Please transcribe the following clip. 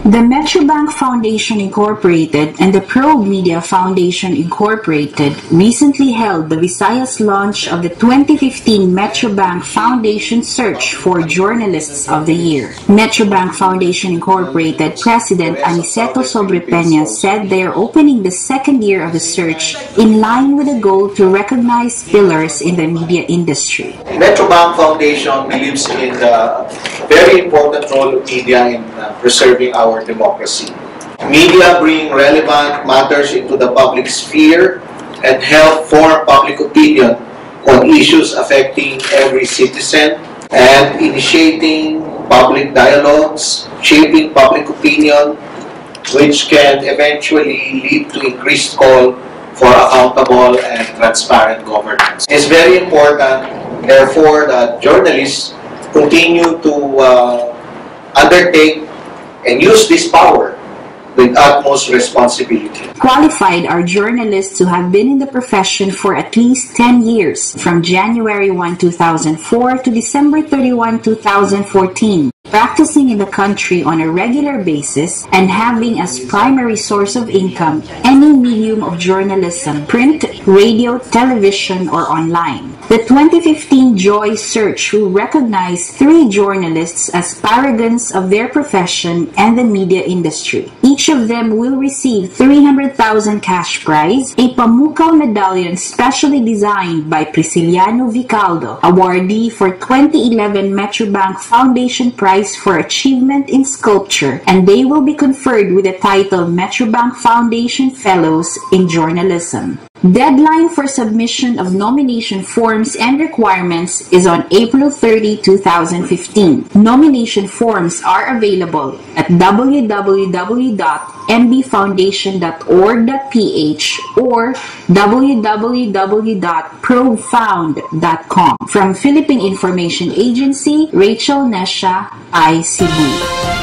The Metrobank Foundation Incorporated and the Probe Media Foundation Incorporated recently held the Visayas launch of the 2015 Metrobank Foundation Search for Journalists of the Year. Metrobank Foundation Incorporated President Aniceto Sobrepeña said they are opening the second year of the search in line with a goal to recognize pillars in the media industry. Metrobank Foundation believes in the very important role of media in preserving our democracy. Media bring relevant matters into the public sphere and help form public opinion on issues affecting every citizen and initiating public dialogues, shaping public opinion, which can eventually lead to increased call for accountable and transparent governance. It's very important, therefore, that journalists continue to undertake and use this power with utmost responsibility. Qualified are journalists who have been in the profession for at least 10 years, from January 1, 2004 to December 31, 2014, practicing in the country on a regular basis and having as primary source of income any medium of journalism, print, radio, television, or online. The 2015 Joy Search will recognize 3 journalists as paragons of their profession and the media industry. Each of them will receive 300,000 cash prize, a Pamukkao medallion specially designed by Prisciliano Vicaldo, awardee for 2011 Metrobank Foundation Prize for Achievement in Sculpture, and they will be conferred with the title Metrobank Foundation Fellows in Journalism. Deadline for submission of nomination forms and requirements is on April 30, 2015. Nomination forms are available at www.mbfoundation.org.ph or www.probefound.com. From Philippine Information Agency, Rachel Nesha, I, Cebu.